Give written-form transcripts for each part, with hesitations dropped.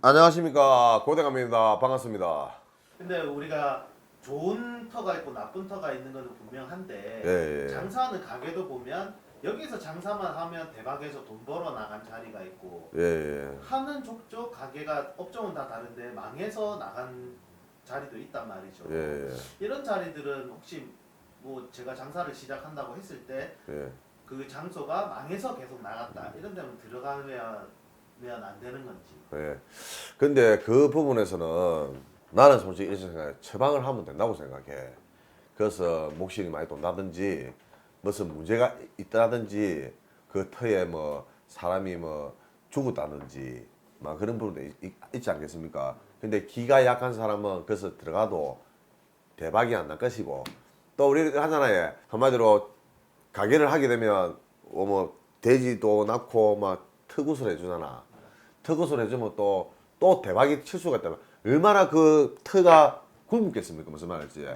안녕하십니까, 고대감입니다. 반갑습니다. 근데 우리가 좋은 터가 있고 나쁜 터가 있는 것은 분명한데 예, 예. 장사하는 가게도 보면 여기서 장사만 하면 대박에서 돈 벌어 나간 자리가 있고 예, 예. 하는 족족 가게가 업종은 다 다른데 망해서 나간 자리도 있단 말이죠. 예, 예. 이런 자리들은 혹시 뭐 제가 장사를 시작한다고 했을 때 예. 그 장소가 망해서 계속 나갔다 이런 데는 들어가면 안 되는 건지. 예. 근데 그 부분에서는 나는 솔직히 이렇게 생각해. 처방을 하면 된다고 생각해. 그래서 목실이 많이 돈다든지 무슨 문제가 있다든지 그 터에 뭐 사람이 뭐 죽었다든지 막 그런 부분도 있지 않겠습니까? 근데 기가 약한 사람은 그래서 들어가도 대박이 안 날 것이고 또 우리 하잖아요. 한마디로 가게를 하게 되면 뭐 돼지도 낳고 막 특굿을 해주잖아. 특굿을 해주면 또 대박이 칠 수가 있다면 얼마나 그 터가 굶겠습니까? 무슨 말인지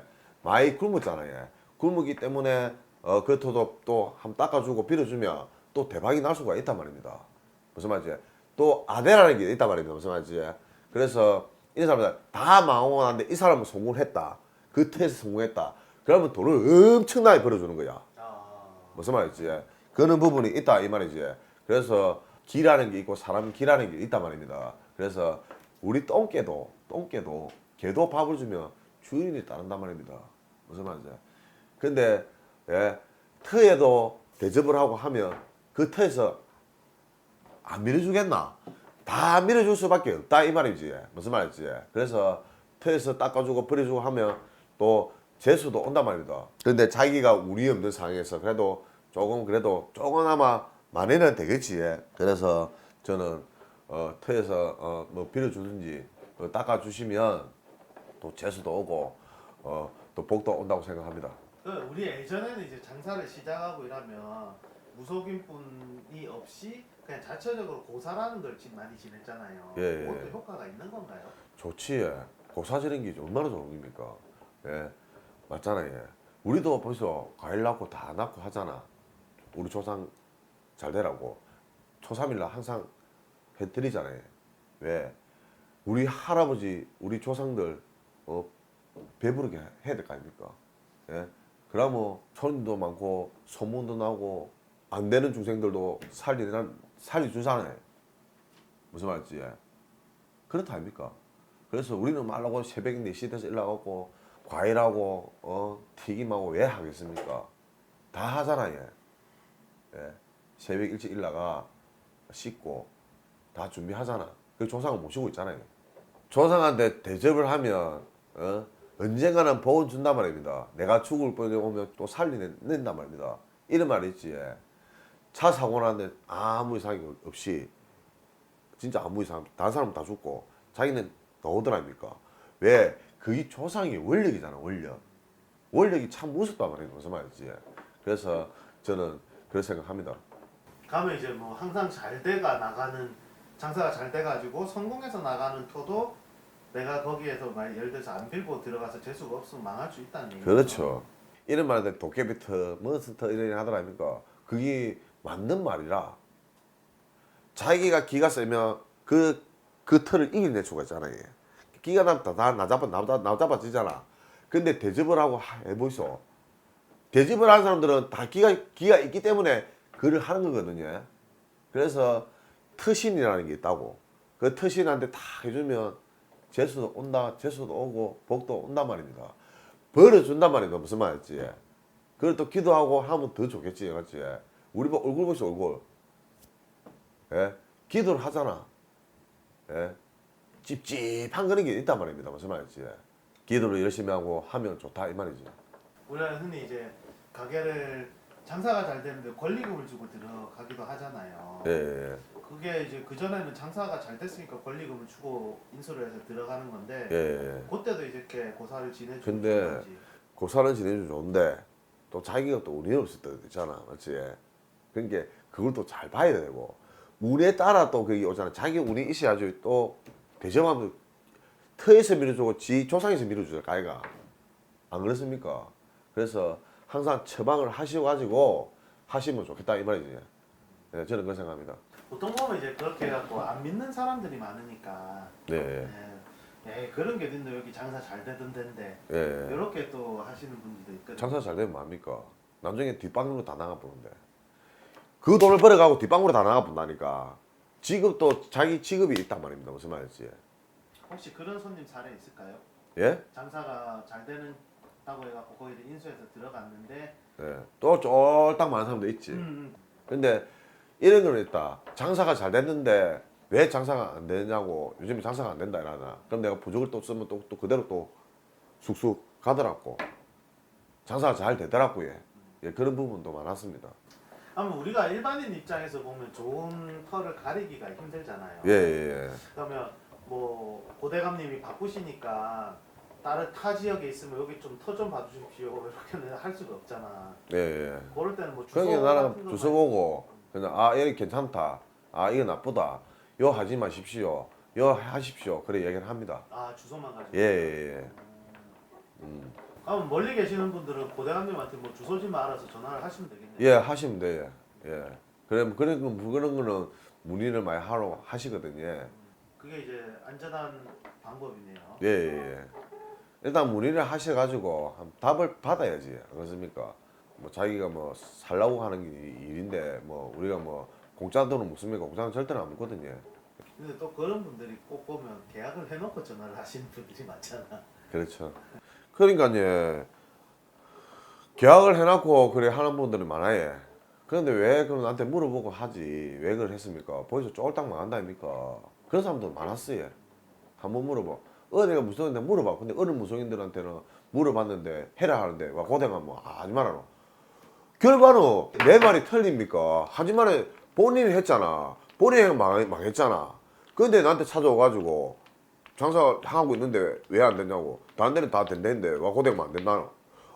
많이 굶었잖아요. 굶기 때문에 그 터도 또 한번 닦아주고 빌어주면 또 대박이 날 수가 있단 말입니다. 무슨 말인지 또 아대라는 게 있단 말입니다. 무슨 말인지 그래서 이 사람들 다 망하고 나는데 이 사람은 성공했다. 그 터에서 성공했다. 그러면 돈을 엄청나게 벌어주는 거야. 무슨 말이지? 그런 부분이 있다 이 말이지. 그래서 기라는 게 있고 사람 기라는 게 있단 말입니다. 그래서 우리 똥개도 개도 밥을 주면 주인이 따른단 말입니다. 무슨 말이지? 근데 터에도 대접을 하고 하면 그 터에서 안 밀어주겠나? 다 밀어줄 수밖에 없다 이 말이지. 무슨 말이지? 그래서 터에서 닦아주고 버려주고 하면 또 재수도 온단 말입니다. 근데 자기가 운이 없는 상황에서 그래도 조금나마 만회는 되겠지. 그래서 저는 터에서 뭐 빌어주든지 닦아주시면 또 재수도 오고 또 복도 온다고 생각합니다. 우리 예전에는 이제 장사를 시작하고 이러면 무속인분이 없이 그냥 자체적으로 고사라는 걸 지금 많이 지냈잖아요. 예, 예. 그것도 효과가 있는 건가요? 좋지. 고사지는 게 얼마나 좋은 겁니까? 예, 맞잖아요. 우리도 벌써 과일 낳고 다 낳고 하잖아. 우리 조상 잘 되라고 초삼일날 항상 해드리잖아요. 왜? 우리 할아버지, 우리 조상들 배부르게 해야 될 거 아닙니까? 예? 그러면 손님도 많고 소문도 나고 안 되는 중생들도 살려주잖아요. 무슨 말인지 그렇다 아닙니까? 그래서 우리는 말라고 새벽 4시 돼서 일어나고 과일하고 튀김하고 왜 하겠습니까? 다 하잖아요. 예. 새벽 일찍 일어나가 씻고 다 준비하잖아. 그 조상을 모시고 있잖아요. 조상한테 대접을 하면 언젠가는 복은 준단 말입니다. 내가 죽을 뻔에 오면 또 살려낸단 말입니다. 이런 말이 있지. 차 사고 났는데 아무 이상이 없이 진짜 아무 이상 다른 사람은 다 죽고 자기는 나오더랍니까? 왜? 그게 조상의 원력이잖아. 원력이 참 무섭단 말이에요. 무슨 말이지? 그래서 저는 그렇게 생각합니다. 가면 이제 뭐 항상 잘 돼가 나가는 장사가 잘 돼가지고 성공해서 나가는 터도 내가 거기에서 막 예를 들어서 안 빌고 들어가서 재수가 없으면 망할 수 있다는 얘기죠. 그렇죠. 이런 말인데 도깨비터, 몬스터 이런 일 하더랍니까? 그게 맞는 말이라 자기가 기가 세면 그 틀을 이겨낼 수가 있잖아요. 기가 나면 다 나잡아지잖아. 근데 대접을 하고 해보이소. 대접을 하는 사람들은 다 기가 있기 때문에 그를 하는 거거든요. 그래서 터신이라는 게 있다고. 그 터신한테 다 해주면 재수도 온다, 재수도 오고 복도 온단 말입니다. 벌어준단 말입니다. 무슨 말인지. 그걸 또 기도하고 하면 더 좋겠지, 맞지? 우리 뭐 얼굴 보시 얼굴. 예? 기도를 하잖아. 예? 찝찝한 그런 게 있단 말입니다. 무슨 말인지. 기도를 열심히 하고 하면 좋다 이 말이지. 우리는 흔히 이제 가게를 장사가 잘 되는데 권리금을 주고 들어가기도 하잖아요. 예, 예, 그게 이제 그 전에는 장사가 잘 됐으니까 권리금을 주고 인수를 해서 들어가는 건데 예, 예. 그때도 이렇게 고사를 지내주는 근데 건지. 고사는 지내주면 좋은데 또 자기가 또 운이 없을 때도 있잖아, 맞지? 그러니까 그걸 또 잘 봐야 되고 운에 따라 또 그게 오잖아. 자기 운이 있어야지 또 대접하면 터에서 밀어주고 지 조상에서 밀어주잖아, 가이가. 안 그렇습니까? 그래서 항상 처방을 하시고 가지고 하시면 좋겠다 이 말이지. 예, 저는 그렇게 생각합니다. 보통 보면 이제 그렇게 해갖고 안 믿는 사람들이 많으니까 네. 그런 게 있는데 여기 장사 잘 되던 데인데 예. 이렇게 또 하시는 분들도 있거든요. 장사 잘 되면 뭐합니까? 나중에 뒷방으로 다 나가 보는데 그 돈을 벌어가고 뒷방으로 다 나가 본다니까. 직업도 자기 직업이 있단 말입니다. 무슨 말인지. 혹시 그런 손님 사례 있을까요? 예? 장사가 잘 되는다고 해갖고 거기서 인수해서 들어갔는데 예. 또 쫄딱 많은 사람도 있지. 근데 이런 거는 있다. 장사가 잘 됐는데 왜 장사가 안 되냐고. 요즘에 장사가 안 된다 이러나. 그럼 내가 부적을 또 쓰면 또 그대로 또 쑥쑥 가더라고. 장사가 잘 되더라고요. 예, 그런 부분도 많았습니다. 아마 우리가 일반인 입장에서 보면 좋은 털을 가리기가 힘들잖아요. 예, 예, 그러면 뭐 고대감님이 바쁘시니까 다른 타 지역에 있으면 여기 좀 터 좀 봐주십시오 이렇게는 할 수가 없잖아. 예. 예, 예. 그럴 때는 뭐 주소 그러니까 같은 나는 거 주소 보고 그냥 아, 이거 괜찮다. 아, 이거 나쁘다. 요 하지 마십시오. 요 하십시오. 그래 얘기를 합니다. 아 주소만 가지고. 예, 예, 예. 그럼 멀리 계시는 분들은 고대감님한테 뭐 주소지만 알아서 전화를 하시면 되겠네요. 예, 하시면 돼요. 예. 그럼 그런 거는 문의를 많이 하러 하시거든요. 그게 이제 안전한 방법이네요. 예, 예, 예. 일단 문의를 하셔가지고 한 답을 받아야지. 안 그렇습니까? 뭐 자기가 뭐 살라고 하는 게 일인데 뭐 우리가 뭐 공짜 돈은 묻습니까? 공짜는 절대로 안 묻거든요. 근데 또 그런 분들이 꼭 보면 계약을 해놓고 전화를 하시는 분들이 많잖아. 그렇죠. 그러니까 예. 계약을 해놓고 그래 하는 분들이 많아요. 그런데 왜 그럼 나한테 물어보고 하지? 왜 그걸 했습니까? 거기서 쫄딱 망한다 아닙니까? 그런 사람도 많았어요. 한번 물어봐. 어디가 무서운데 물어봐. 근데 어른 무속인들한테는 물어봤는데 해라 하는데 와 고생하면 뭐 하지 말아라. 결과는 내 말이 틀립니까? 하지만 본인이 했잖아. 본인이 망했잖아. 근데 나한테 찾아와가지고 장사 하고 있는데 왜 안 되냐고. 다른 데는 다 된다는데 와 고생만 안 된다.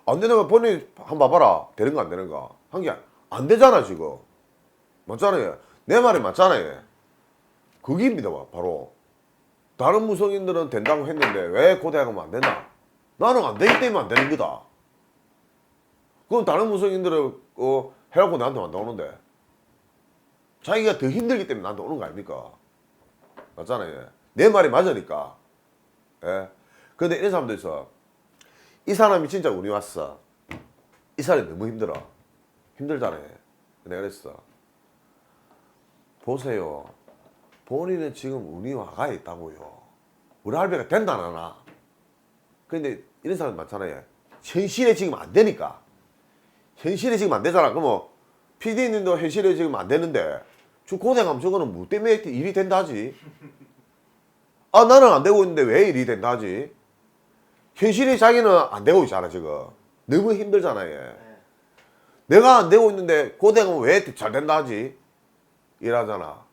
안 되는 거 본인이 한번 봐봐라. 되는 거 안 되는가. 한 게 안 되잖아 지금. 맞잖아요. 내 말이 맞잖아요. 그게입니다 바로. 다른 무속인들은 된다고 했는데 왜 고대하면 안 되나? 나는 안 되기 때문에 안 되는 거다. 그럼 다른 무속인들은 해갖고 나한테 안 나오는데 자기가 더 힘들기 때문에 나한테 오는 거 아닙니까? 맞잖아요. 내 말이 맞으니까. 예. 근데 이런 사람도 있어. 이 사람이 진짜 운이 왔어. 이 사람이 너무 힘들어. 힘들잖아요. 내가 그랬어. 보세요. 본인은 지금 운이 와가 있다고요. 우리 할배가 된다 안 하나. 근데 이런 사람 많잖아요. 현실에 지금 안 되니까. 현실에 지금 안 되잖아. 그러면 PD님도 현실에 지금 안 되는데 고생하면 저거는 뭐 때문에 일이 된다 하지? 아 나는 안 되고 있는데 왜 일이 된다 하지? 현실이 자기는 안 되고 있잖아 지금. 너무 힘들잖아요. 네. 내가 안 되고 있는데 고생하면 왜 잘 된다 하지? 이러잖아.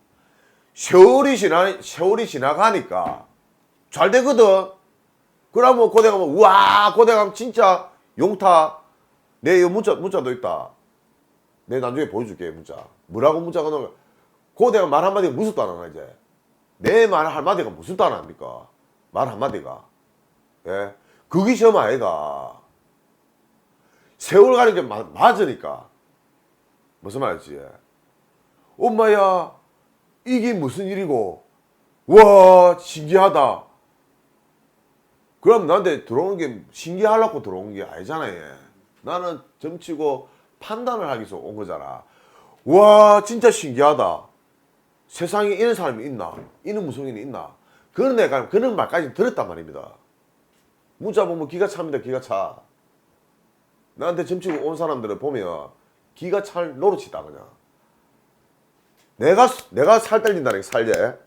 세월이 지나가니까 잘 되거든. 그러면 고생하면 우와 고생하면 진짜 용타. 내 이 문자도 있다. 내 나중에 보여줄게 문자. 뭐라고 문자가 나오면 고대가 말 한마디가 무섭다 안 하나 이제. 내 말 한마디가 무섭다 안 합니까? 말 한마디가. 예? 그게 시험 아이가. 세월 가는 게 맞으니까. 무슨 말이지? 엄마야 이게 무슨 일이고 와 신기하다. 그럼 나한테 들어오는 게 신기하려고 들어온 게 아니잖아요. 나는 점치고 판단을 하기 위해서 온 거잖아. 와 진짜 신기하다. 세상에 이런 사람이 있나? 이런 무속인이 있나? 그런 내가 그런 말까지 들었단 말입니다. 문자 보면 기가 찹니다. 기가 차. 나한테 점치고 온 사람들을 보면 기가 찰 노릇이다 그냥. 내가 살 떨린다는 게 살제.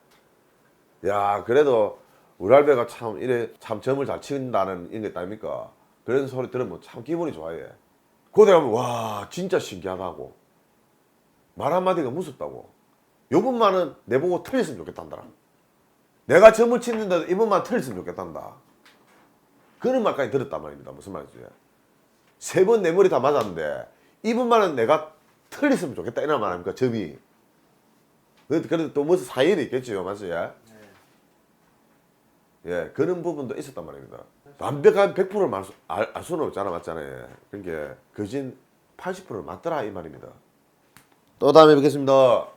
야 그래도 우리 할배가 참 이래 참 점을 잘 친다는 이런 게 있다니까. 그런 소리 들으면 참 기분이 좋아해. 그때 가면 와 진짜 신기하다고. 말 한마디가 무섭다고. 요번만은 내보고 틀렸으면 좋겠단다. 내가 점을 치는데도 이번만 틀렸으면 좋겠단다. 그런 말까지 들었단 말입니다. 무슨 말이지? 3번 내 머리 다 맞았는데 이번만은 내가 틀렸으면 좋겠다 이런 말 아닙니까? 점이. 그래도 또 무슨 사연이 있겠지요. 맞지? 네. 예, 그런 부분도 있었단 말입니다. 완벽한 100%를 알 수는 없잖아, 맞잖아요. 그러니까 거진 80%를 맞더라 이 말입니다. 또 다음에 뵙겠습니다.